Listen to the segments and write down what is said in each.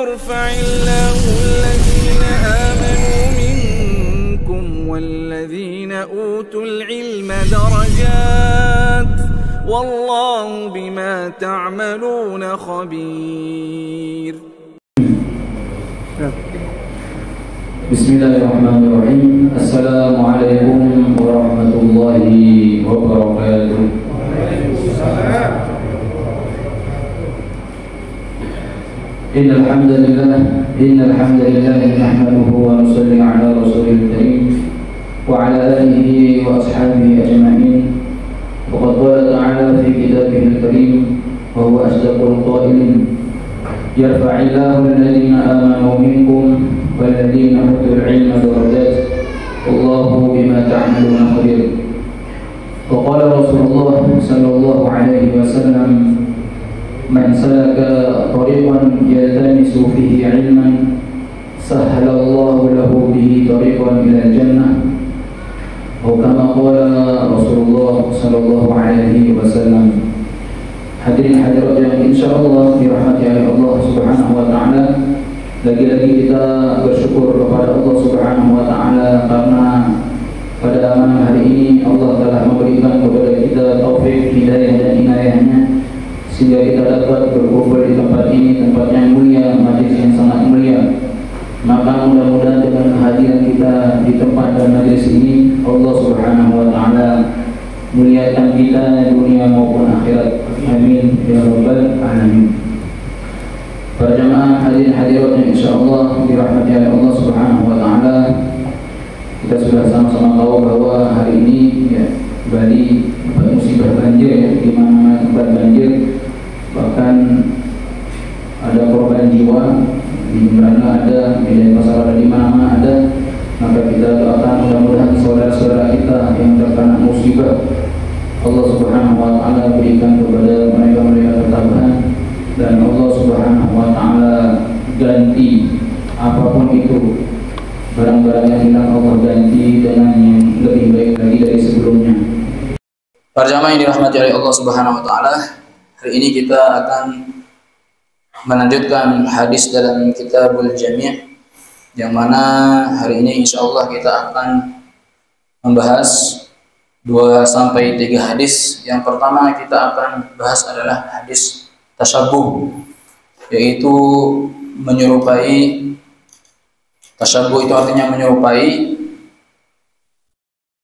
يرفع الله الذين آمنوا منكم والذين أوتوا العلم درجات والله بما تعملون خبير. Bismillahirrahmanirrahim. Assalamualaikum warahmatullahi wabarakatuh. Innal hamdalillah nahmaduhu wa nusalli ala rasulil karim wa ala alihi wa ashabihi ajma'in. Wa qad qala ta'ala fi kitabihil karim wa huwa asdaqul qailin. Yarfa'illahu alladhina amanu minkum والذين أوتوا العلم درجات والله بما تعملون خبير. وقال رسول الله صلى الله عليه وسلم من سلك طريقا يلتمس فيه علما سهل الله له به طريقا إلى الجنة أو كما قال رسول الله صلى الله عليه وسلم. Hadirin hadirat yang insyaallah dirahmati oleh Allah Subhanahu wa taala, lagi-lagi kita bersyukur kepada Allah Subhanahu wa taala karena pada malam hari ini Allah telah memberikan kepada kita taufik, hidayah dan inayahnya sehingga kita dapat berkumpul di tempat ini, tempat yang mulia, majlis yang sangat mulia. Maka mudah-mudahan dengan kehadiran kita di tempat dan majlis ini Allah Subhanahu wa taala muliakan kita dunia maupun akhirat. Amin ya rabbal alamin. Para jamaah hadirin hadirat yang insyaallah dirahmati oleh Allah Subhanahu wa taala, kita sudah sama-sama tahu bahwa hari ini ya Bali tempat musibah banjir, ya, di mana tempat banjir bahkan ada korban jiwa, di mana ada, di Denpasar ada, di mana ada. Maka kita doakan mudah-mudahan saudara-saudara kita yang terkena musibah Allah Subhanahu wa taala berikan kepada mereka ketabahan dan Allah Subhanahu wa taala ganti apapun itu barang-barang yang hilang, Allah ganti dengan yang lebih baik lagi dari sebelumnya. Para jamaah yang dirahmati oleh Allah Subhanahu wa taala, hari ini kita akan melanjutkan hadis dalam Kitabul Jami', yang mana hari ini insyaallah kita akan membahas 2-3 hadis. Yang pertama kita akan bahas adalah hadis tasyabuh, yaitu menyerupai. Tasyabuh itu artinya menyerupai,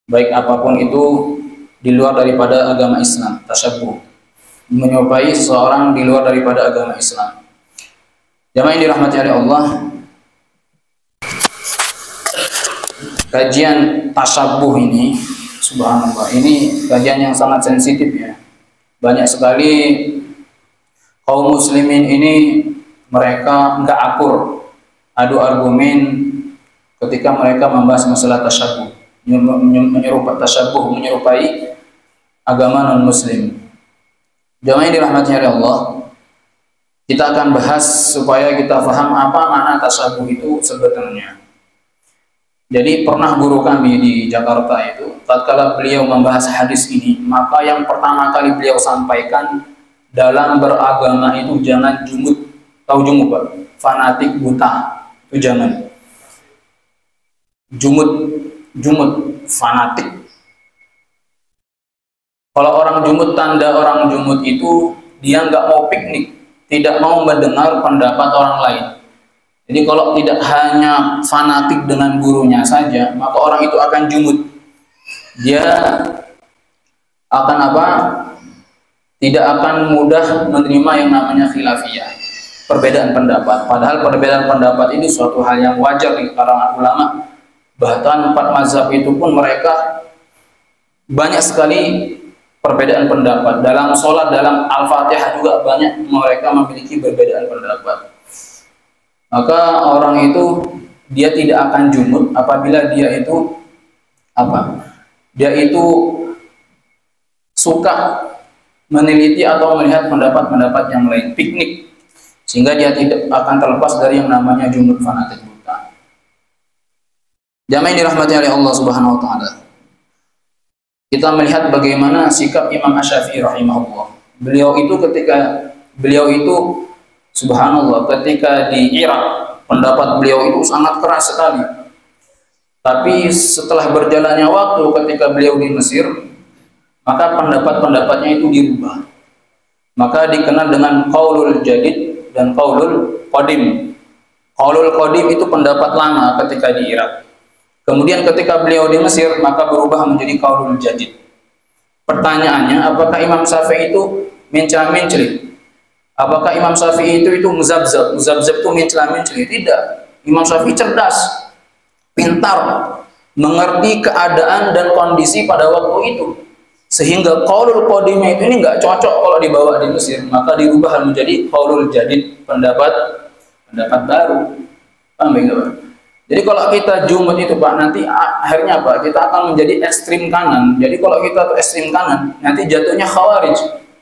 baik apapun itu di luar daripada agama Islam. Tasyabuh menyerupai seseorang di luar daripada agama Islam. Jamaah yang dirahmati oleh Allah, kajian tasyabuh ini, subhanallah, ini kajian yang sangat sensitif ya. Banyak sekali kaum muslimin ini mereka enggak akur, adu argumen ketika mereka membahas masalah tasyabuh, menyerupai agama non muslim. Jamaah yang dirahmati oleh Allah, kita akan bahas supaya kita paham apa makna tasyabuh itu sebetulnya. Jadi pernah guru kami di Jakarta itu, tatkala beliau membahas hadis ini, maka yang pertama kali beliau sampaikan, dalam beragama itu jangan jumud. Tahu jumud Pak? Fanatik, buta, itu jangan. Jumud, fanatik. Kalau orang jumud, tanda orang jumud itu dia nggak mau piknik, tidak mau mendengar pendapat orang lain. Jadi kalau tidak hanya fanatik dengan gurunya saja, maka orang itu akan jumud. Dia akan apa? Tidak akan mudah menerima yang namanya khilafiyah, perbedaan pendapat. Padahal perbedaan pendapat ini suatu hal yang wajar di kalangan ulama. Bahkan 4 mazhab itu pun mereka banyak sekali perbedaan pendapat. Dalam sholat, dalam Al-Fatihah juga banyak mereka memiliki perbedaan pendapat. Maka orang itu dia tidak akan junub apabila dia itu apa? Dia itu suka meneliti atau melihat pendapat-pendapat yang lain, piknik, sehingga dia tidak akan terlepas dari yang namanya junub, fanatik, buta. Jamaah yang dirahmati oleh Allah Subhanahu wa taala, kita melihat bagaimana sikap Imam Asy-Syafi'i rahimahullah. Beliau itu Subhanallah, ketika di Irak pendapat beliau itu sangat keras sekali. Tapi setelah berjalannya waktu ketika beliau di Mesir, maka pendapat-pendapatnya itu dirubah. Maka dikenal dengan qaulul jadid dan qaulul qadim. Qaulul qadim itu pendapat lama ketika di Irak. Kemudian ketika beliau di Mesir, maka berubah menjadi qaulul jadid. Pertanyaannya, apakah Imam Syafi'i itu mencela-mencela? Apakah Imam Syafi'i itu muzabzab? Muzabzab itu mencela-mencela? Tidak. Imam Syafi'i cerdas, pintar, mengerti keadaan dan kondisi pada waktu itu. Sehingga qaulul qadimnya itu ini nggak cocok kalau dibawa di Mesir, maka dirubah menjadi qaulul jadid, pendapat baru. Paham ya, Pak? Jadi kalau kita jumut itu, Pak, nanti akhirnya apa? Kita akan menjadi ekstrim kanan. Jadi kalau kita tuh ekstrim kanan, nanti jatuhnya khawarij,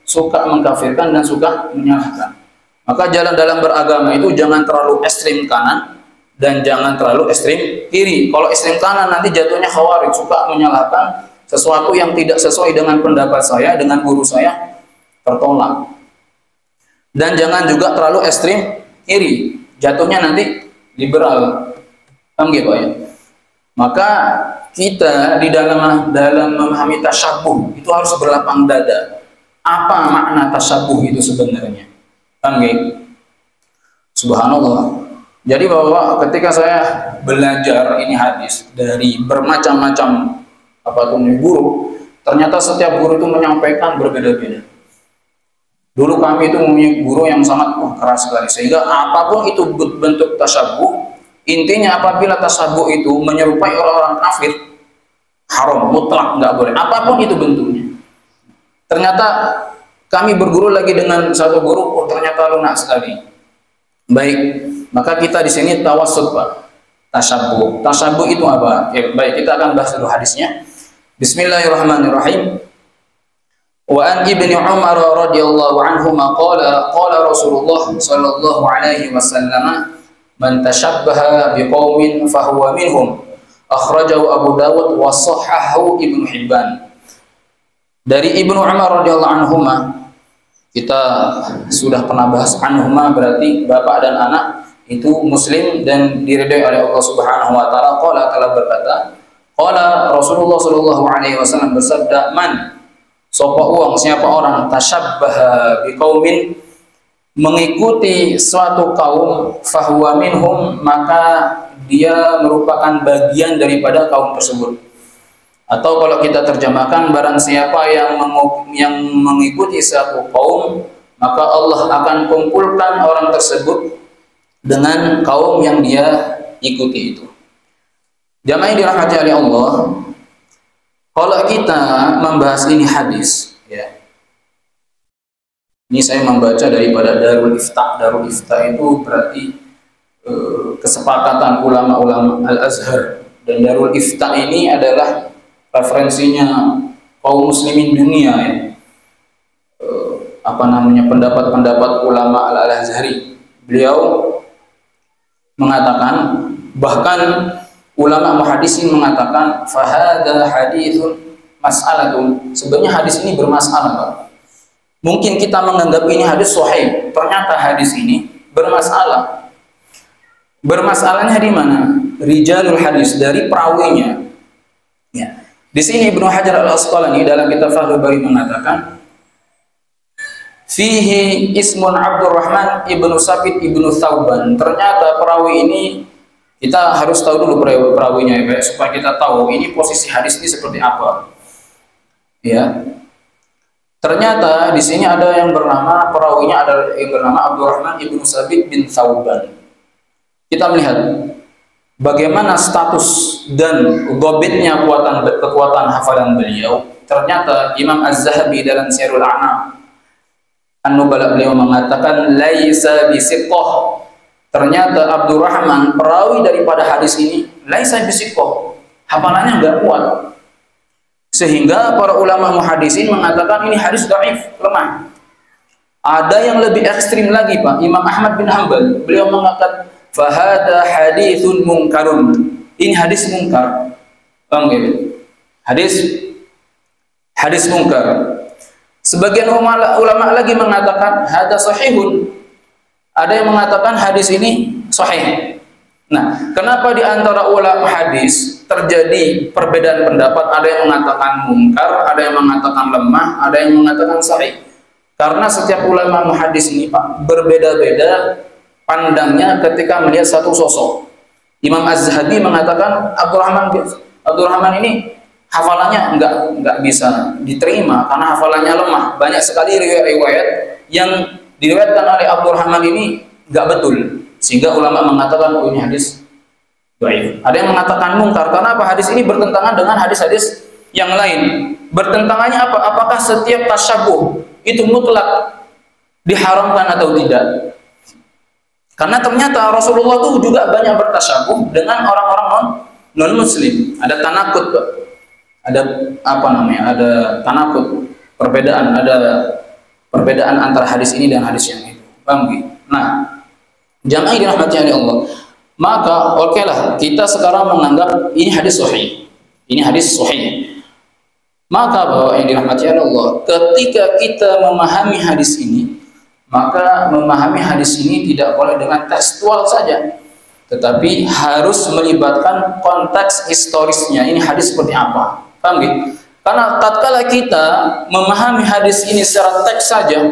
suka mengkafirkan dan suka menyalahkan. Maka jalan dalam beragama itu jangan terlalu ekstrim kanan dan jangan terlalu ekstrim kiri. Kalau ekstrim kanan nanti jatuhnya khawarij, suka menyalahkan, sesuatu yang tidak sesuai dengan pendapat saya, dengan guru saya, tertolak. Dan jangan juga terlalu ekstrim kiri, jatuhnya nanti liberal. Paham gitu ya? Maka kita di dalam memahami tasyabuh itu harus berlapang dada. Apa makna tasyabuh itu sebenarnya? Paham gitu? Subhanallah. Jadi bahwa ketika saya belajar ini hadis dari bermacam-macam guru, ternyata setiap guru itu menyampaikan berbeda-beda. Dulu kami itu mempunyai guru yang sangat keras sekali, sehingga apapun itu bentuk tasyabuh, intinya apabila tasyabuh itu menyerupai orang-orang kafir, haram, mutlak, nggak boleh, apapun itu bentuknya. Ternyata kami berguru lagi dengan satu guru, ternyata lunak sekali. Baik, maka kita di sini tawassut, Pak. Tasyabuh. Tasyabuh itu apa? Ya, baik, kita akan bahas dulu hadisnya. Bismillahirrahmanirrahim. Wa an Ibnu Umar radhiyallahu anhuma qala Rasulullah sallallahu alaihi wasallam, man tashabbaha biqaumin fahuwa minhum. Akhrajahu Abu Dawud wa shahhahu Ibnu Hibban. Dari Ibnu Umar radhiyallahu anhuma, kita sudah pernah bahas anhuma berarti bapak dan anak, itu muslim dan diridhai oleh Allah Subhanahu wa taala. Qala telah berkata, qala Rasulullah sallallahu alaihi wasallam bersabda, man sapa wong, siapa orang, tasyabbaha biqaumin, mengikuti suatu kaum, fahuwa minhum, maka dia merupakan bagian daripada kaum tersebut. Atau kalau kita terjemahkan, barang siapa yang mengikuti suatu kaum, maka Allah akan kumpulkan orang tersebut dengan kaum yang dia ikuti itu. Jamaah yang dirahmati oleh Allah, kalau kita membahas ini hadis, ya, ini saya membaca daripada Darul Ifta. Darul Ifta itu berarti kesepakatan ulama-ulama Al-Azhar, dan Darul Ifta ini adalah referensinya kaum muslimin dunia, ya. Pendapat-pendapat ulama Al-Azhari. Beliau mengatakan, bahkan ulama muhaddisin mengatakan, fahada hadithun mas'alatun. Sebenarnya hadis ini bermasalah, Pak. Mungkin kita menganggap ini hadis sahih, ternyata hadis ini bermasalah. Bermasalahnya di mana? Rijalul hadis, dari perawinya. Ya. Di sini Ibnu Hajar Al-Asqalani dalam kitab Fathul Bari mengatakan, fihi ismun Abdurrahman ibnu Sabit ibnu Thauban. Ternyata perawi ini, kita harus tahu dulu perawinya, ya, supaya kita tahu ini posisi hadis ini seperti apa. Ya. Ternyata di sini ada yang bernama, perawinya ada yang bernama Abdurrahman ibnu Sabit bin Thauban. Kita melihat bagaimana status dan gobitnya kekuatan hafalan beliau. Ternyata Imam Az-Zahabi dalam Syiarul A'nam An-Nubala, beliau mengatakan laisa bisiqah. Ternyata Abdurrahman, perawi daripada hadis ini, laisa bisiqah, hafalannya enggak kuat. Sehingga para ulama muhaddisin mengatakan ini hadis dhaif, lemah. Ada yang lebih ekstrim lagi, Pak. Imam Ahmad bin Hanbal, beliau mengatakan fahada hadithun munkarun. Ini hadis munkar. Paham gitu? Hadis munkar. Sebagian ulama lagi mengatakan hada sahihun. Ada yang mengatakan hadis ini sahih. Nah, kenapa di antara ulama hadis terjadi perbedaan pendapat? Ada yang mengatakan munkar, ada yang mengatakan lemah, ada yang mengatakan sahih. Karena setiap ulama hadis ini, Pak, berbeda-beda pandangnya ketika melihat satu sosok. Imam Az-Zahabi mengatakan Abdurrahman ini hafalannya enggak bisa diterima karena hafalannya lemah. Banyak sekali riwayat-riwayat yang diriwayatkan oleh Abdurrahman ini enggak betul. Sehingga ulama mengatakan oh ini hadis dhaif. Ada yang mengatakan mungkar karena apa? Hadis ini bertentangan dengan hadis-hadis yang lain. Bertentangannya apa? Apakah setiap tasyabuh itu mutlak diharamkan atau tidak? Karena ternyata Rasulullah itu juga banyak bertasyabuh dengan orang-orang non-muslim. Ada tanakut, ada apa namanya? Ada tanakut, perbedaan, ada perbedaan antara hadis ini dan hadis yang itu. Paham gitu? Nah, jamaah yang dirahmati oleh Allah, maka okelah kita sekarang menganggap ini hadis sahih. Ini hadis sahih. Maka bahwa yang dirahmati oleh Allah, ketika kita memahami hadis ini, maka memahami hadis ini tidak boleh dengan tekstual saja, tetapi harus melibatkan konteks historisnya. Ini hadis seperti apa? Paham gitu? Karena tatkala kita memahami hadis ini secara teks saja,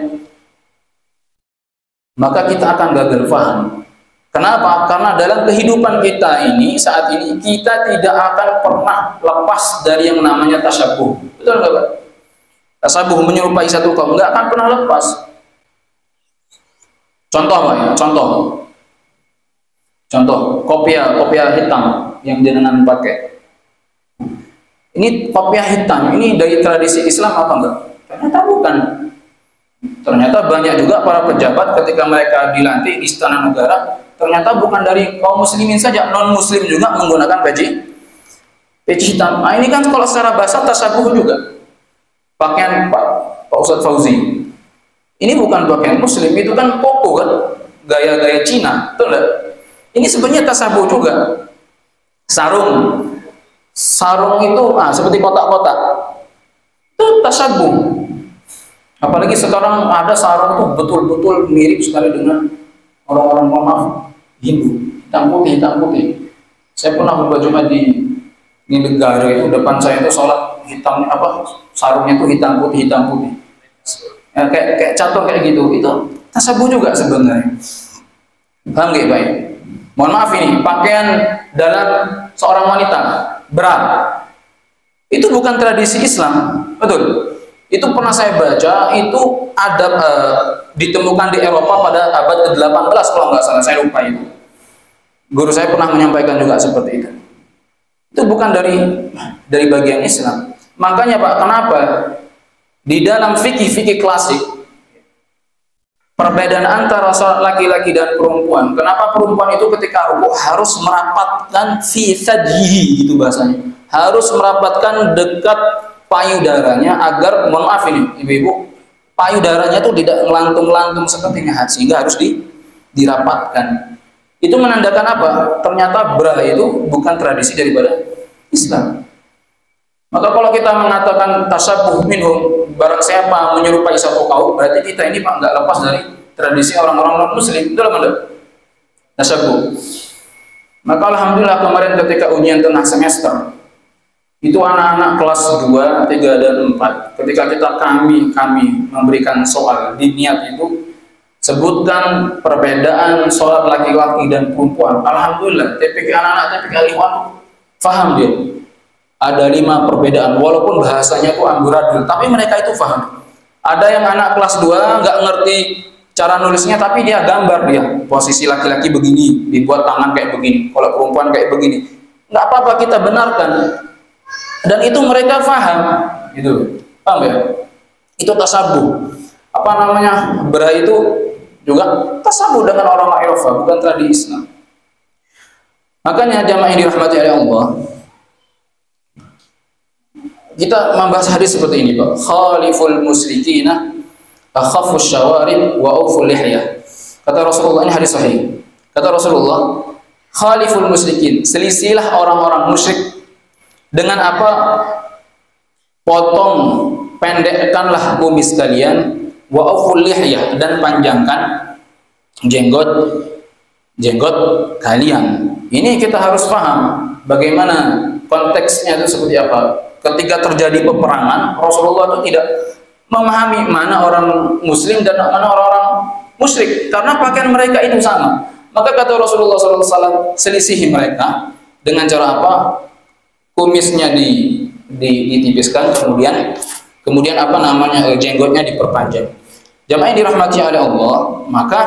maka kita akan gagal paham. Kenapa? Karena dalam kehidupan kita ini, saat ini, kita tidak akan pernah lepas dari yang namanya tasyabuh. Betul nggak, Pak? Tasyabuh menyerupai satu kaum, nggak akan pernah lepas. Contoh, Pak, ya? Contoh, kopiah hitam yang jenengan pakai. Ini kopiah hitam, ini dari tradisi Islam apa enggak? Ternyata bukan. Ternyata banyak juga para pejabat ketika mereka dilantik di istana negara, ternyata bukan dari kaum muslimin saja, non muslim juga menggunakan peci hitam. Nah, ini kan kalau secara bahasa tasyabuh juga. Pakaian Pak Ustadz Fauzi, ini bukan pakaian muslim, itu kan koko kan, gaya-gaya Cina, betul nggak? Ini sebenarnya tasyabuh juga. Sarung itu seperti kotak-kotak, itu tasyabuh. Apalagi sekarang ada sarung tuh betul-betul mirip sekali dengan orang-orang, mohon maaf, Hindu, hitam putih. Saya pernah berjumpa di negara itu, depan saya itu sholat hitam, sarungnya itu hitam putih. Ya, kayak catur kayak gitu, itu tasyabuh juga sebenarnya. Paham nggak, Pak? Mohon maaf, ini pakaian dalam seorang wanita berat, itu bukan tradisi Islam, betul. Itu pernah saya baca, itu ada ditemukan di Eropa pada abad ke-18 kalau nggak salah, saya lupa itu. Guru saya pernah menyampaikan juga seperti itu. Itu bukan dari bagian Islam. Makanya Pak, kenapa di dalam fikih klasik perbedaan antara sholat laki-laki dan perempuan, kenapa perempuan itu ketika rukuk harus merapatkan fi sadhihi, gitu bahasanya, harus merapatkan dekat payudaranya agar, mohon maaf ini ibu-ibu, payudaranya itu tidak melantung-lantung sepertinya, sehingga harus dirapatkan. Itu menandakan apa? Ternyata bra itu bukan tradisi daripada Islam. Maka kalau kita mengatakan tasyabuh minhum, barang siapa menyerupai satu kaum, berarti kita ini Pak nggak lepas dari tradisi orang-orang non-muslim. Itu apa? Tasyabuh. Maka alhamdulillah kemarin ketika ujian tengah semester, itu anak-anak kelas 2, 3, dan 4, ketika kami memberikan soal di niat itu, sebutkan perbedaan sholat laki-laki dan perempuan. Alhamdulillah, anak-anak TPK Ikhwan faham dia. Ada 5 perbedaan, walaupun bahasanya itu amburadul, tapi mereka itu faham. Ada yang anak kelas 2 nggak ngerti cara nulisnya, tapi dia gambar, dia posisi laki-laki begini, dibuat tangan kayak begini, kalau perempuan kayak begini. Nggak apa-apa, kita benarkan. Dan itu mereka faham, gitu. Paham ya? Itu tasyabuh. Apa namanya? Bra itu juga tasyabuh dengan orang Eropa, bukan tradisi Islam. Makanya jamaah yang dirahmati oleh Allah, kita membahas hadis seperti ini, Pak. Khaliful musyrikina akhafus syawarib wa auful lihyah. Kata Rasulullah, ini hadis sahih. Kata Rasulullah, khaliful musyrikin, selisilah orang-orang musyrik dengan apa? Potong, pendekkanlah kumis kalian, wa auful lihyah, dan panjangkan jenggot kalian. Ini kita harus paham bagaimana konteksnya itu seperti apa. Ketika terjadi peperangan, Rasulullah itu tidak memahami mana orang muslim dan mana orang-orang musyrik karena pakaian mereka itu sama. Maka kata Rasulullah SAW, selisihi mereka dengan cara apa? Kumisnya ditipiskan, kemudian apa namanya, jenggotnya diperpanjang. Jamaah yang dirahmati oleh Allah, maka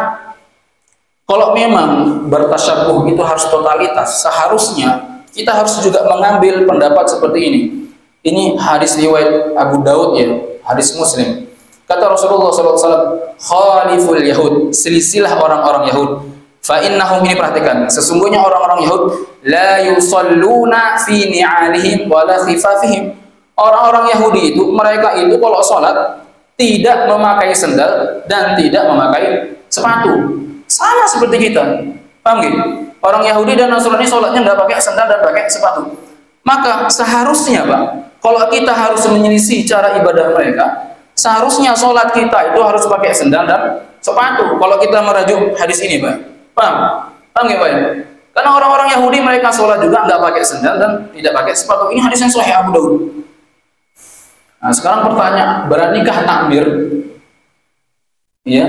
kalau memang bertasyabuh itu harus totalitas, seharusnya kita harus juga mengambil pendapat seperti ini. Ini hadis riwayat Abu Daud ya, hadis Muslim. Kata Rasulullah SAW, khaliful Yahud, selisilah orang-orang Yahud. Fa innahum, ini perhatikan, sesungguhnya orang-orang Yahud la yusalluna fi ni'alihim wala khifafihim. Orang-orang Yahudi itu, mereka itu kalau sholat tidak memakai sendal dan tidak memakai sepatu. Sama seperti kita. Paham gitu? Orang Yahudi dan Nasrani sholatnya nggak pakai sendal dan pakai sepatu. Maka seharusnya, Pak, kalau kita harus menyelisih cara ibadah mereka, seharusnya sholat kita itu harus pakai sendal dan sepatu. Kalau kita merajuk hadis ini, Pak, paham? Paham nggak, Pak? Karena orang-orang Yahudi mereka sholat juga nggak pakai sendal dan tidak pakai sepatu. Ini hadis yang sahih Abu Daud. Nah, sekarang pertanyaan, beranikah takmir, ya,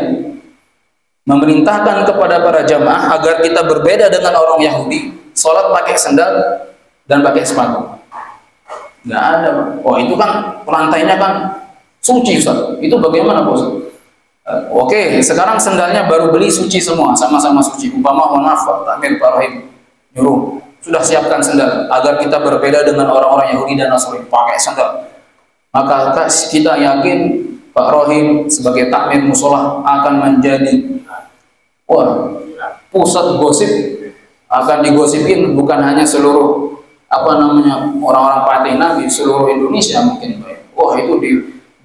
memerintahkan kepada para jamaah agar kita berbeda dengan orang Yahudi, sholat pakai sendal dan pakai sepatu? Nggak ada, Pak. Oh, itu kan lantainya kan suci, Ustaz. Itu bagaimana, Bos? Oke, sekarang sendalnya baru beli suci semua, sama-sama suci. Umpama mohon maaf, takmir Pak Rohim nyuruh, sudah siapkan sendal agar kita berbeda dengan orang-orang Yahudi dan Nasrani, pakai sendal. Maka kita yakin Pak Rohim sebagai takmir musola akan menjadi pusat gosip, akan digosipin bukan hanya seluruh apa namanya orang-orang Patina di seluruh Indonesia mungkin. Wah, itu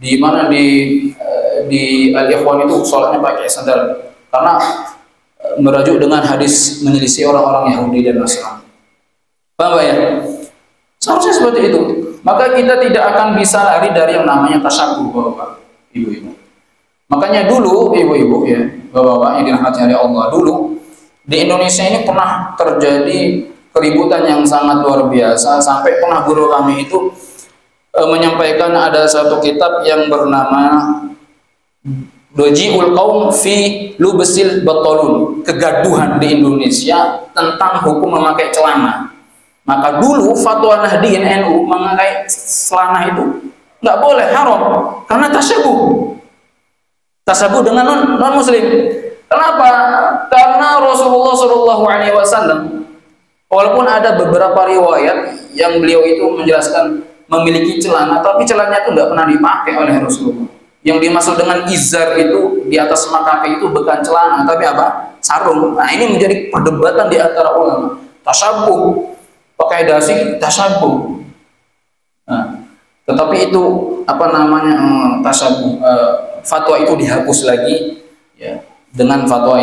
di mana di Al-Ikhwan itu sholatnya pakai sandal karena merajuk dengan hadis menyelisih orang-orang Yahudi dan Nasrani. Paham ya? Seharusnya seperti itu. Maka kita tidak akan bisa lari dari yang namanya tasyabuh, Bapak, Ibu-ibu. Makanya dulu, Ibu-ibu ya, Bapak-bapak yang dirahmati oleh Allah, dulu di Indonesia ini pernah terjadi keributan yang sangat luar biasa sampai pernah guru kami itu menyampaikan ada satu kitab yang bernama Doji'ul Qaum fi Lubsil Batolun, kegaduhan di Indonesia tentang hukum memakai celana. Maka dulu fatwa Nahdien NU memakai celana itu nggak boleh, haram, karena tasyabuh dengan non muslim. Kenapa? Karena Rasulullah SAW, walaupun ada beberapa riwayat yang beliau itu menjelaskan memiliki celana, tapi celananya itu nggak pernah dipakai oleh Rasulullah. Yang dimaksud dengan izar itu di atas mata kaki itu bukan celana, tapi apa? Sarung. Nah, ini menjadi perdebatan di antara ulama. Tasyabuh, pakai dasi, tasyabuh. Nah, tetapi itu apa namanya tasyabuh, fatwa itu dihapus lagi ya dengan fatwa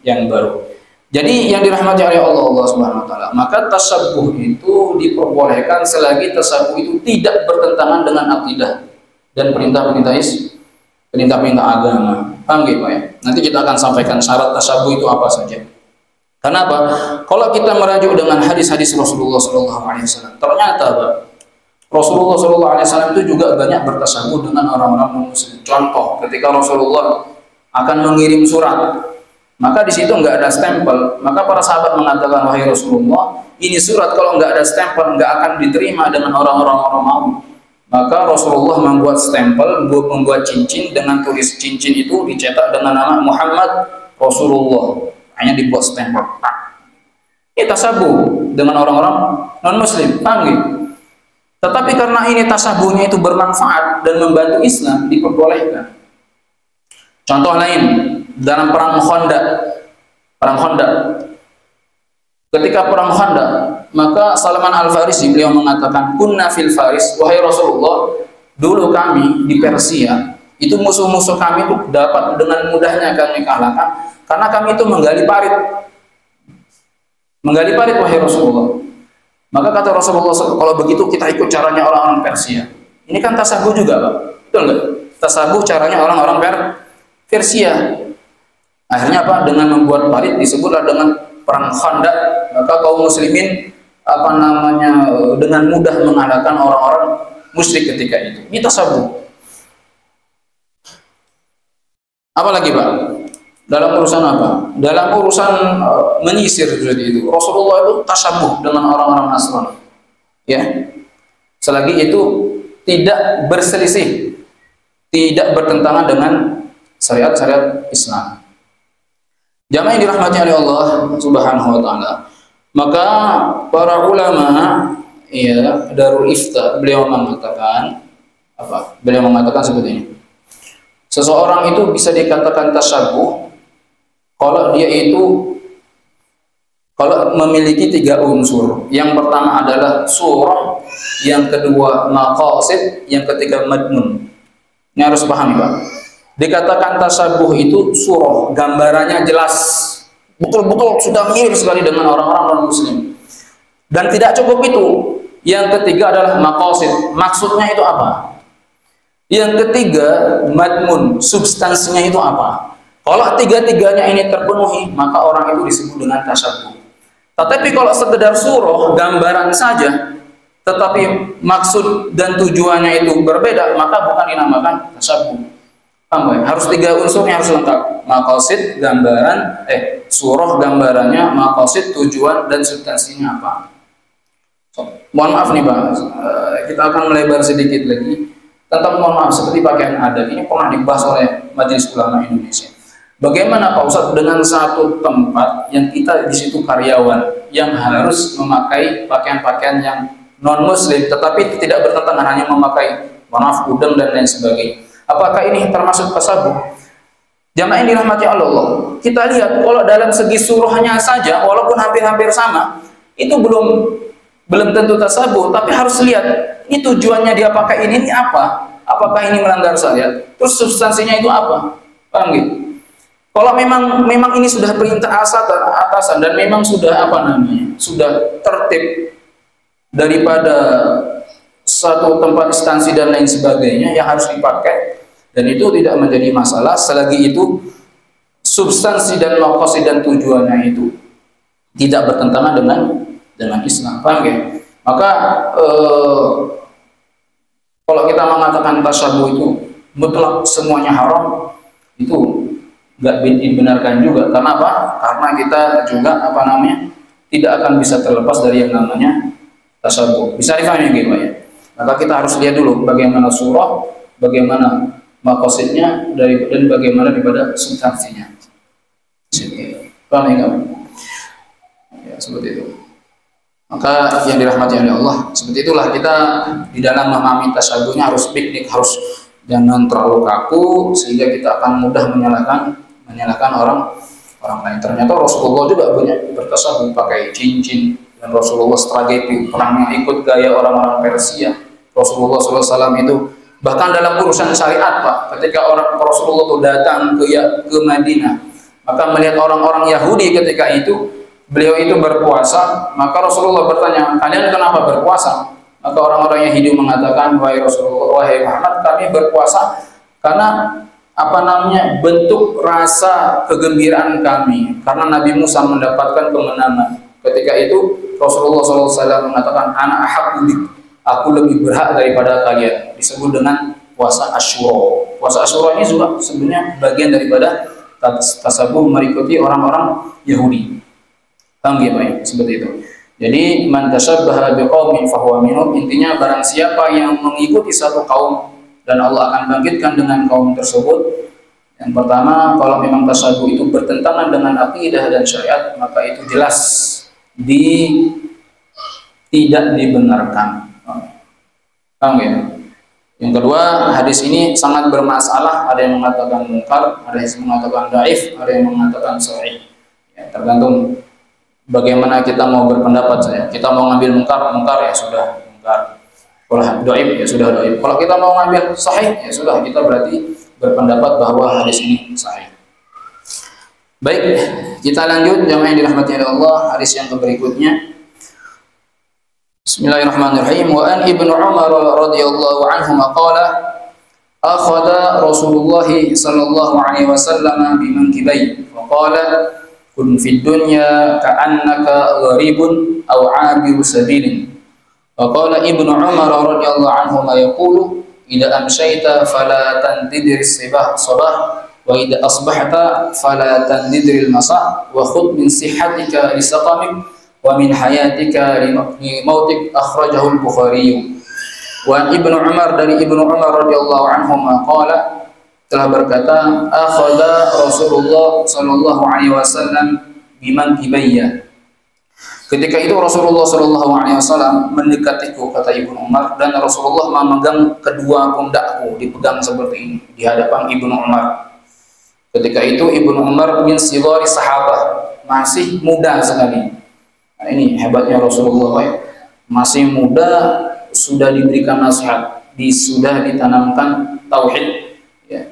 yang baru. Jadi yang dirahmati oleh Allah Subhanahu wa taala, maka tasyabuh itu diperbolehkan selagi tasyabuh itu tidak bertentangan dengan akidah dan perintah-perintah agama. Paham gitu ya? Nanti kita akan sampaikan syarat tasyabuh itu apa saja. Kenapa? Kalau kita merajuk dengan hadis-hadis Rasulullah SAW, ternyata Rasulullah SAW itu juga banyak bertasyabuh dengan orang-orang muslim. Contoh, ketika Rasulullah akan mengirim surat, maka di situ nggak ada stempel. Maka para sahabat mengatakan, wahai Rasulullah, ini surat kalau nggak ada stempel nggak akan diterima dengan orang-orang Romawi. Maka Rasulullah membuat stempel, membuat cincin, dengan tulis cincin itu dicetak dengan nama Muhammad Rasulullah. Hanya dibuat stempel. Ini tasyabuh dengan orang-orang non-muslim. Paham gitu? Tetapi karena ini tasyabuhnya itu bermanfaat dan membantu Islam, diperbolehkan. Contoh lain, dalam perang Khandaq. Ketika perang Khandaq, maka Salman Al-Farisi beliau mengatakan, kunna fil Faris, wahai Rasulullah, dulu kami di Persia, itu musuh-musuh kami itu dapat dengan mudahnya kami kalahkan karena kami itu menggali parit, wahai Rasulullah. Maka kata Rasulullah, kalau begitu kita ikut caranya orang-orang Persia. Ini kan tasyabuh juga, Pak. Betul nggak? Tasyabuh caranya orang-orang Persia. Akhirnya apa? Dengan membuat parit disebutlah dengan perang Khandaq. Maka kaum muslimin dengan mudah mengalahkan orang-orang musyrik ketika itu. Ini tasabuh. Apalagi Pak? Dalam urusan apa? Dalam urusan menyisir seperti itu. Rasulullah itu tasabuh dengan orang-orang Nasrani. Ya. Selagi itu tidak berselisih, tidak bertentangan dengan syariat-syariat Islam. Jamaah yang dirahmati oleh Allah Subhanahu wa taala. Maka para ulama ya Darul Ifta beliau mengatakan apa? Beliau mengatakan seperti ini. Seseorang itu bisa dikatakan tasyabuh kalau memiliki 3 unsur. Yang pertama adalah surah, yang kedua maqasid, yang ketiga madmun. Ini harus pahami, Pak. Dikatakan tasyabuh itu surah, gambarannya jelas, betul-betul sudah mirip sekali dengan orang-orang non-muslim. Dan tidak cukup itu. Yang ketiga adalah maqasid. Maksudnya itu apa? Yang ketiga madmun, substansinya itu apa? Kalau tiga-tiganya ini terpenuhi, maka orang itu disebut dengan tasyabuh. Tetapi kalau sekedar surah, gambaran saja, tetapi maksud dan tujuannya itu berbeda, maka bukan dinamakan tasyabuh. Paham? Harus 3 unsurnya harus lengkap. Maqasid, gambaran, surah gambarannya, maqasid, tujuan, dan substansinya apa. Mohon maaf nih Pak, kita akan melebar sedikit lagi tentang mohon maaf seperti pakaian adat. Ini pernah dibahas oleh Majelis Ulama Indonesia. Bagaimana Pak Ustadz dengan satu tempat yang kita di situ karyawan yang harus memakai pakaian-pakaian yang non muslim tetapi tidak bertentangan, hanya memakai maaf udeng dan lain sebagainya. Apakah ini termasuk tasyabuh? Jamaah yang dirahmati Allah, kita lihat kalau dalam segi surahnya saja walaupun hampir-hampir sama, itu belum tentu tasyabuh, tapi harus lihat ini tujuannya dia pakai ini apa? Apakah ini melanggar syariat? Terus substansinya itu apa? Paham gitu? Kalau memang ini sudah perintah atasan dan memang sudah sudah tertib daripada satu tempat instansi dan lain sebagainya yang harus dipakai, dan itu tidak menjadi masalah selagi itu substansi dan maqasid dan tujuannya itu tidak bertentangan dengan Islam. Paham ya? Maka kalau kita mengatakan tasyabuh itu mutlak semuanya haram, itu nggak dibenarkan juga. Karena apa? Karena kita juga tidak akan bisa terlepas dari yang namanya tasyabuh. Bisa difahami gitu ya? Maka kita harus lihat dulu bagaimana surah, bagaimana maqasidnya, dan bagaimana daripada substansinya. Paham ya? Ya, seperti itu. Maka yang dirahmati oleh Allah, seperti itulah kita di dalam memahami tasyabuhnya harus piknik, harus jangan terlalu kaku sehingga kita akan mudah menyalahkan orang lain. Ternyata Rasulullah juga banyak bertasyabuh pakai cincin, dan Rasulullah strategi perangnya ikut gaya orang-orang Persia. Rasulullah SAW itu bahkan dalam urusan syariat Pak, ketika Rasulullah itu datang ke Madinah, maka melihat orang-orang Yahudi ketika itu beliau itu berpuasa, maka Rasulullah bertanya, kalian kenapa berpuasa? Maka orang-orang Yahudi mengatakan, wahai Rasulullah, wahai Muhammad, kami berpuasa karena bentuk rasa kegembiraan kami karena Nabi Musa mendapatkan kemenangan. Ketika itu Rasulullah SAW mengatakan, ana ahaqqu bik, aku lebih berhak daripada kalian. Disebut dengan puasa Asyura. Puasa Asyura ini juga sebenarnya bagian daripada tasyabuh mengikuti orang-orang Yahudi. Paham ya Pak? Seperti itu. Jadi man tasyabbaha biqaumin fahuwa minhum, intinya barang siapa yang mengikuti satu kaum dan Allah akan bangkitkan dengan kaum tersebut. Yang pertama, kalau memang tasyabuh itu bertentangan dengan akidah dan syariat, maka itu jelas tidak dibenarkan. Paham ya? Yang kedua, hadis ini sangat bermasalah. Ada yang mengatakan munkar, ada yang mengatakan dhaif, ada yang mengatakan sahih. Ya, tergantung bagaimana kita mau berpendapat saya. Kita mau ngambil munkar ya sudah munkar. Kalau dhaif ya sudah dhaif. Kalau kita mau ngambil sahih ya sudah, kita berarti berpendapat bahwa hadis ini sahih. Baik, kita lanjut jamaah yang dirahmati oleh Allah, hadis yang berikutnya. Bismillahirrahmanirrahim. Wa an Ibnu Umar radhiyallahu anhu qala akhadha Rasulullah sallallahu alaihi wasallam bimankibai wa qala kun fid dunya ka'annaka gharibun aw 'abiru sabilin. Wa qala Ibnu Umar radhiyallahu anhu ma yaqulu idza amsayta fala tantidhir sabah wa idza asbahta fala tantidhir al-masa wa khudh min sihhatika li saqamik wa min hayatika li mautik. Akhrajahu al-Bukhari. Wa Ibnu Umar, dari Ibnu Umar radhiyallahu anhu qala, telah berkata, akhadha Rasulullah sallallahu alaihi wasallam bimankibayya. Ketika itu Rasulullah sallallahu alaihi wasallam mendekatiku, kata Ibnu Umar, dan Rasulullah memegang kedua pundakku, dipegang seperti ini di hadapan Ibnu Umar. Ketika itu Ibnu Umar min sigari sahabah, masih muda sekali. Nah, ini hebatnya Rasulullah, masih muda sudah diberikan nasihat, sudah ditanamkan tauhid. Ya.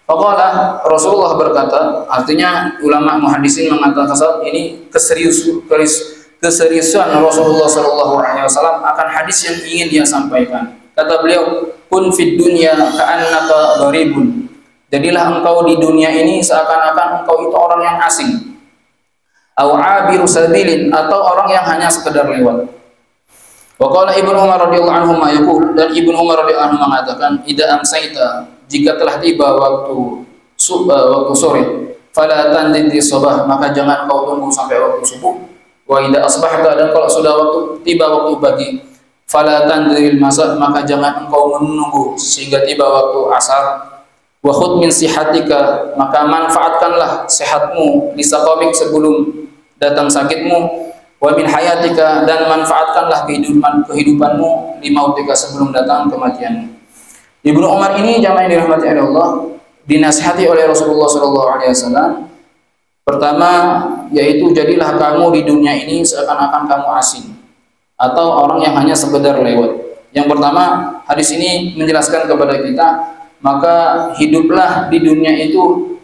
Faqala, Rasulullah berkata, artinya ulama muhaddisin mengatakan ini keseriusan Rasulullah sallallahu alaihi wasallam akan hadis yang ingin dia sampaikan. Kata beliau, kun fid dunya ka'annaka gharibun. Jadilah engkau di dunia ini seakan-akan engkau itu orang yang asing. Aw 'abiru sabilin, atau orang yang hanya sekedar lewat. Wa qala Ibnu Umar radhiyallahu anhu ma yaqul, dan Ibnu Umar radhiyallahu anhu mengatakan, idza amsayta, jika telah tiba waktu sore, fala tandidi sabah, maka jangan kau tunggu sampai waktu subuh. Wa idza asbahta, dan kalau sudah tiba waktu pagi, fala tandidil masa, maka jangan engkau menunggu sehingga tiba waktu asar. Wa khudh min sihatika, maka manfaatkanlah sehatmu, lisaqamik, sebelum datang sakitmu. Wa min hayatika, dan manfaatkanlah kehidupanmu, limautika, sebelum datang kematianmu. Ibnu Umar ini jamaah yang dirahmati oleh Allah, dinasihati oleh Rasulullah SAW. Pertama, yaitu jadilah kamu di dunia ini seakan-akan kamu asing atau orang yang hanya sekedar lewat. Yang pertama, hadis ini menjelaskan kepada kita, maka hiduplah di dunia itu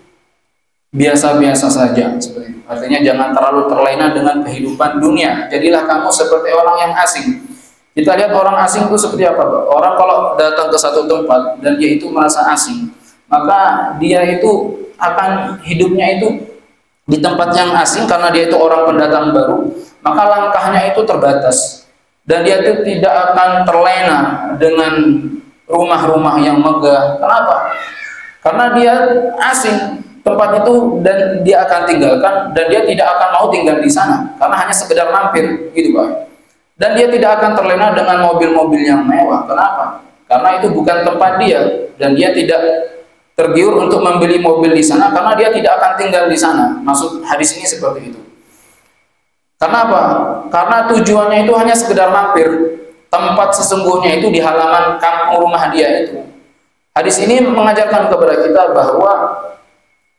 biasa-biasa saja. Artinya jangan terlalu terlena dengan kehidupan dunia. Jadilah kamu seperti orang yang asing. Kita lihat orang asing itu seperti apa, Pak? Orang kalau datang ke satu tempat dan dia itu merasa asing, maka dia itu akan hidupnya itu di tempat yang asing karena dia itu orang pendatang baru, maka langkahnya itu terbatas. Dan dia itu tidak akan terlena dengan rumah-rumah yang megah. Kenapa? Karena dia asing tempat itu, dan dia akan tinggalkan, dan dia tidak akan mau tinggal di sana karena hanya sekedar mampir, gitu Pak. Dan dia tidak akan terlena dengan mobil-mobil yang mewah. Kenapa? Karena itu bukan tempat dia, dan dia tidak tergiur untuk membeli mobil di sana karena dia tidak akan tinggal di sana. Maksud hadis ini seperti itu. Karena apa? Karena tujuannya itu hanya sekedar mampir. Tempat sesungguhnya itu di halaman kampung rumah dia itu. Hadis ini mengajarkan kepada kita bahwa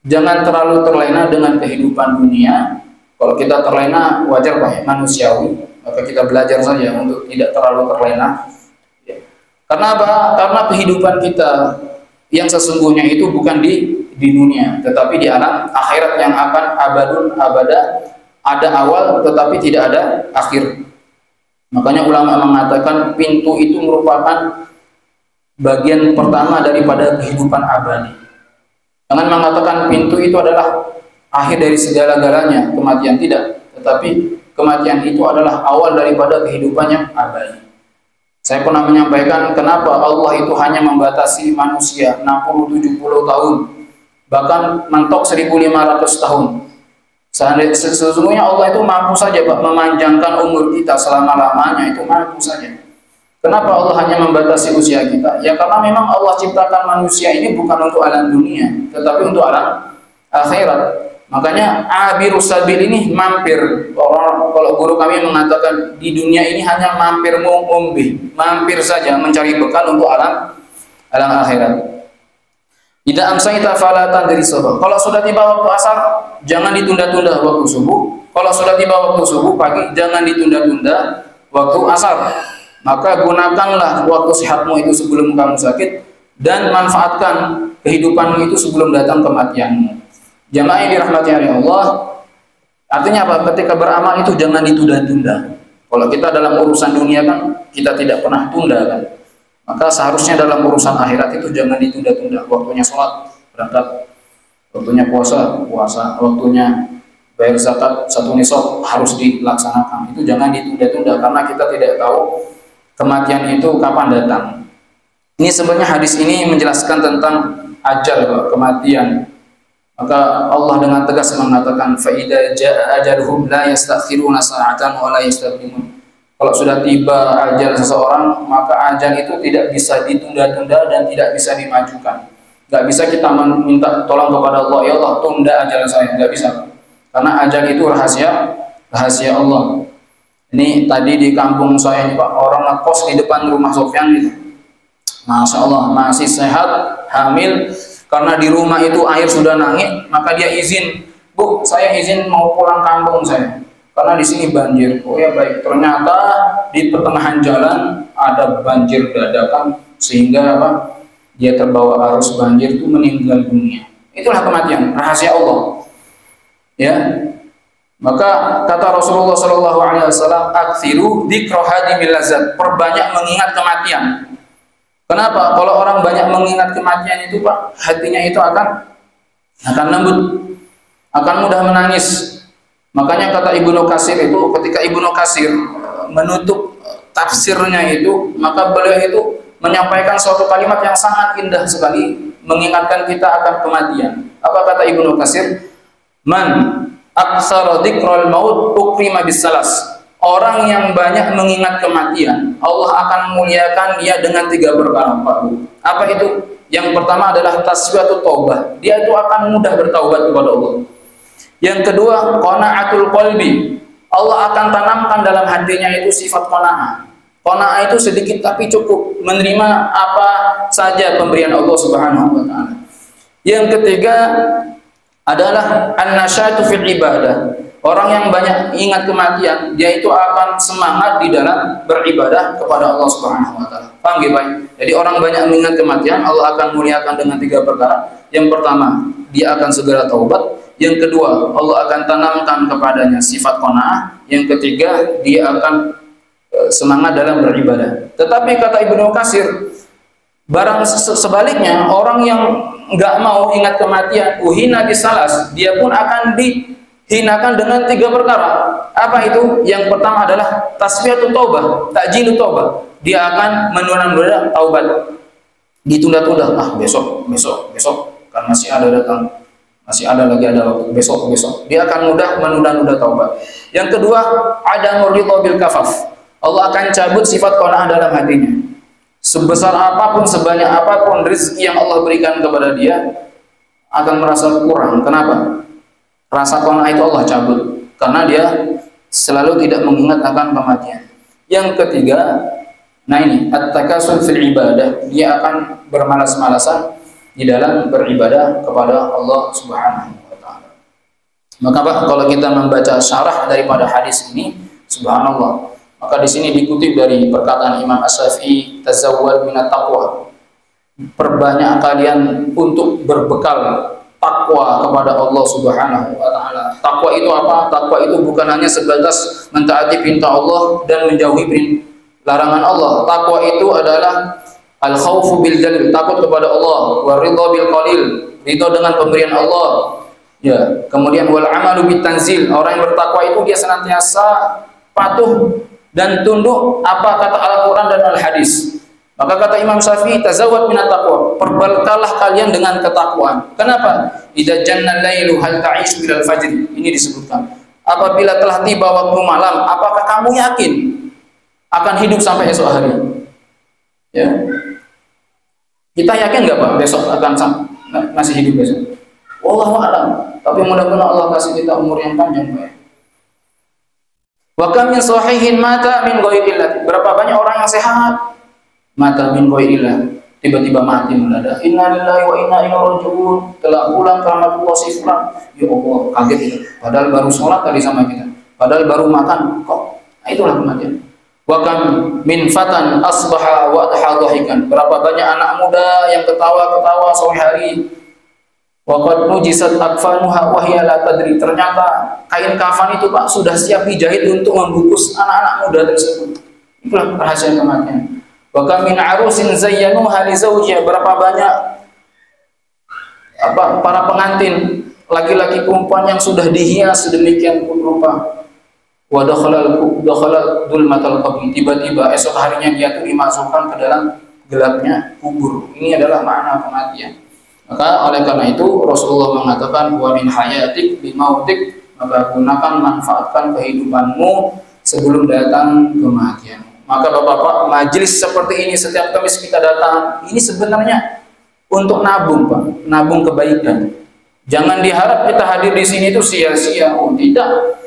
jangan terlalu terlena dengan kehidupan dunia. Kalau kita terlena, wajar Pak, manusiawi. Maka kita belajar saja untuk tidak terlalu terlena. Karena apa? Karena kehidupan kita yang sesungguhnya itu bukan di dunia, tetapi di alam akhirat yang akan abadun abada, ada awal tetapi tidak ada akhir. Makanya ulama mengatakan pintu itu merupakan bagian pertama daripada kehidupan abadi. Jangan mengatakan pintu itu adalah akhir dari segala-galanya, kematian, tidak. Tetapi kematian itu adalah awal daripada kehidupan yang abadi. Saya pernah menyampaikan kenapa Allah itu hanya membatasi manusia 60-70 tahun, bahkan mentok 1500 tahun. Sesungguhnya Allah itu mampu saja Pak memanjangkan umur kita selama-lamanya, itu mampu saja. Kenapa Allah hanya membatasi usia kita? Ya karena memang Allah ciptakan manusia ini bukan untuk alam dunia, tetapi untuk alam akhirat. Makanya abirus sabil ini mampir. Kalau guru kami mengatakan di dunia ini hanya mampir mumbih, mampir saja mencari bekal untuk alam akhirat. Idza amsayta fala tandri subuh. Kalau sudah tiba waktu asar, jangan ditunda-tunda waktu subuh. Kalau sudah tiba waktu subuh pagi, jangan ditunda-tunda waktu asar. Maka gunakanlah waktu sehatmu itu sebelum kamu sakit, dan manfaatkan kehidupanmu itu sebelum datang kematianmu. Jamaah yang dirahmati oleh Allah, artinya apa? Ketika beramal itu jangan ditunda-tunda. Kalau kita dalam urusan dunia kan kita tidak pernah tunda kan. Maka seharusnya dalam urusan akhirat itu jangan ditunda-tunda. Waktunya sholat, berangkat. Waktunya puasa, puasa. Waktunya bayar zakat, 1 nisab harus dilaksanakan. Itu jangan ditunda-tunda karena kita tidak tahu kematian itu kapan datang. Ini sebenarnya hadis ini menjelaskan tentang ajal, kematian. Maka Allah dengan tegas mengatakan fa idza jaa ajaluhum la yastakhiruna sa'atan wa la yastaqdimun. Kalau sudah tiba ajal seseorang, maka ajal itu tidak bisa ditunda-tunda dan tidak bisa dimajukan. Gak bisa kita minta tolong kepada Allah, ya Allah tunda ajal saya, gak bisa. Karena ajal itu rahasia Allah. Ini tadi di kampung saya ini Pak, orang ngekos di depan rumah Sofyan gitu. Masya Allah, masih sehat, hamil. Karena di rumah itu air sudah naik, maka dia izin, Bu, saya izin mau pulang kampung saya, karena di sini banjir. Oh ya baik. Ternyata di pertengahan jalan ada banjir dadakan sehingga apa? Dia terbawa arus banjir itu meninggal dunia. Itulah kematian, rahasia Allah. Ya. Maka kata Rasulullah SAW, "Aktsiru dzikra hadimil lazat." Perbanyak mengingat kematian. Kenapa? Kalau orang banyak mengingat kematian itu Pak, hatinya itu akan lembut, akan mudah menangis. Makanya kata Ibnu Katsir itu, ketika Ibnu Katsir menutup tafsirnya itu, maka beliau itu menyampaikan suatu kalimat yang sangat indah sekali, mengingatkan kita akan kematian. Apa kata Ibnu Katsir? Man aktsara dzikral maut ukrima bisalas. Orang yang banyak mengingat kematian, Allah akan muliakan dia dengan 3 perkara, Pak Bu. Apa itu? Yang pertama adalah tasbihatu taubah. Dia itu akan mudah bertaubat kepada Allah. Yang kedua, qanaatul qalbi. Allah akan tanamkan dalam hatinya itu sifat qanaah. Qanaah itu sedikit tapi cukup, menerima apa saja pemberian Allah Subhanahu wa taala. Yang ketiga adalah an-nasyatu fil ibadah. Orang yang banyak ingat kematian, dia itu akan semangat di dalam beribadah kepada Allah Subhanahu wa taala. Paham Pak? Jadi orang banyak mengingat kematian, Allah akan muliakan dengan 3 perkara. Yang pertama, dia akan segera taubat. Yang kedua, Allah akan tanamkan kepadanya sifat qanaah. Yang ketiga, dia akan semangat dalam beribadah. Tetapi kata Ibnu Katsir, barang sebaliknya, orang yang enggak mau ingat kematian, uhina bisalas, dia pun akan hinakan dengan 3 perkara. Apa itu? Yang pertama adalah tasbihatu taubah, ta'jilu taubah. Dia akan menunda-nunda taubat. Ditunda-tunda, besok kan masih ada datang. Masih ada lagi ada waktu, besok. Dia akan mudah menunda-nunda taubat. Yang kedua, adamur ridha bil kafaf. Allah akan cabut sifat qanaah dalam hatinya. Sebesar apapun, sebanyak apapun rezeki yang Allah berikan kepada dia, akan merasa kurang. Kenapa? Rasa qanaah itu Allah cabut karena dia selalu tidak mengingat akan kematian. Yang ketiga, nah ini at-takasul fil ibadah, dia akan bermalas-malasan di dalam beribadah kepada Allah Subhanahu wa taala. Maka Pak, kalau kita membaca syarah daripada hadis ini, subhanallah, maka di sini dikutip dari perkataan Imam Asy-Syafi'i, tazawwad minat taqwa. Perbanyak kalian untuk berbekal takwa kepada Allah Subhanahu wa taala. Takwa itu apa? Takwa itu bukan hanya sebatas mentaati perintah Allah dan menjauhi larangan Allah. Takwa itu adalah al-khaufu bil jalil, takut kepada Allah, wa ridha bil qalil, ridha dengan pemberian Allah. Ya, kemudian wal amalu bit tanzil, orang yang bertakwa itu dia senantiasa patuh dan tunduk apa kata Al-Qur'an dan Al-Hadis. Maka kata Imam Syafi'i, tazawwad minat taqwa, perbekallah kalian dengan ketakwaan. Kenapa? Idza janna lailu hal ta'ishu ilal fajr. Ini disebutkan. Apabila telah tiba waktu malam, apakah kamu yakin akan hidup sampai esok hari? Ya. Kita yakin enggak Pak besok akan masih hidup besok? Wallahu a'lam. Tapi mudah-mudahan Allah kasih kita umur yang panjang, Pak. Wa kam min sahihin mata min ghairi illah. Berapa banyak orang yang sehat mata min ghairillah, tiba-tiba mati mendadak. Innalillahi wa inna ilaihi raji'un. Telah pulang ke rahmatullah si fulan. Ya Allah, kaget kita. Padahal baru sholat tadi sama kita. Padahal baru makan. Kok? Nah, itulah kematian. Wa kam min fatan asbaha wa adha dhahikan. Berapa banyak anak muda yang ketawa-ketawa sore hari. Wa qad nujisat akfanuha wa hiya la tadri. Ternyata kain kafan itu Pak sudah siap dijahit untuk membungkus anak-anak muda tersebut. Itulah rahasia kematian. Wa kam min arusin zayyanuha li zawjiha, berapa banyak para pengantin laki-laki perempuan yang sudah dihias sedemikian rupa. Wa dakhala dulmatal qabr, tiba-tiba esok harinya dia tuh dimasukkan ke dalam gelapnya kubur. Ini adalah makna kematian. Maka oleh karena itu Rasulullah mengatakan wa min hayatik bi mautik, maka gunakan manfaatkan kehidupanmu sebelum datang kematian. Maka Bapak-bapak, majelis seperti ini setiap Kamis kita datang, ini sebenarnya untuk nabung, Pak, nabung kebaikan. Jangan diharap kita hadir di sini itu sia-sia. Oh, tidak.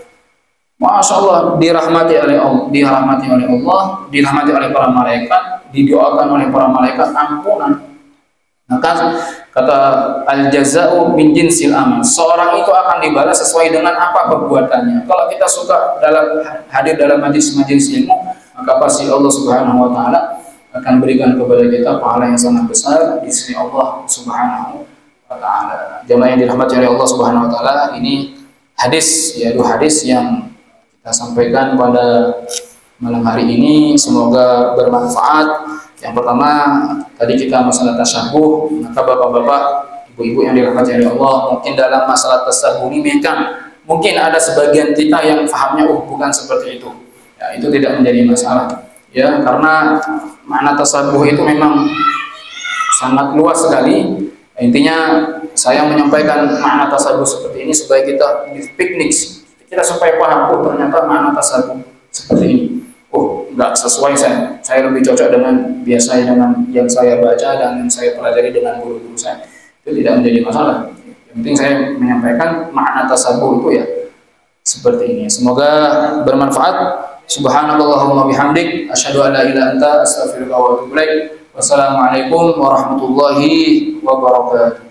Masya Allah, dirahmati oleh Allah, dirahmati oleh para malaikat, didoakan oleh para malaikat ampunan. Maka kata al-jaza'u min jinsil amal, seorang itu akan dibalas sesuai dengan apa perbuatannya. Kalau kita suka hadir dalam majelis ilmu, maka pasti Allah Subhanahu wa taala akan berikan kepada kita pahala yang sangat besar di sisi Allah Subhanahu wa taala. Jemaah yang dirahmati oleh Allah Subhanahu wa taala, ini hadis, yaitu hadis yang kita sampaikan pada malam hari ini, semoga bermanfaat. Yang pertama, tadi kita masalah tasyabbuh, maka bapak-bapak, ibu-ibu yang dirahmati oleh Allah, mungkin dalam masalah tasyabbuh ini mungkin ada sebagian kita yang fahamnya bukan seperti itu. Ya, itu tidak menjadi masalah. Ya, karena makna tasyabbuh itu memang sangat luas sekali. Intinya saya menyampaikan makna tasyabbuh seperti ini supaya kita piknik, kita supaya paham, ternyata makna tasyabbuh seperti ini. Nggak sesuai, saya lebih cocok dengan biasanya, dengan yang saya baca dan yang saya pelajari dengan guru-guru saya. Itu tidak menjadi masalah. Yang penting saya menyampaikan makna tasyabbuh itu ya seperti ini. Semoga bermanfaat. Subhanallahumma bihamdik, asyhadu an la ilaha illa anta, astaghfiruka wa atubu ilaik. Wassalamualaikum warahmatullahi wabarakatuh.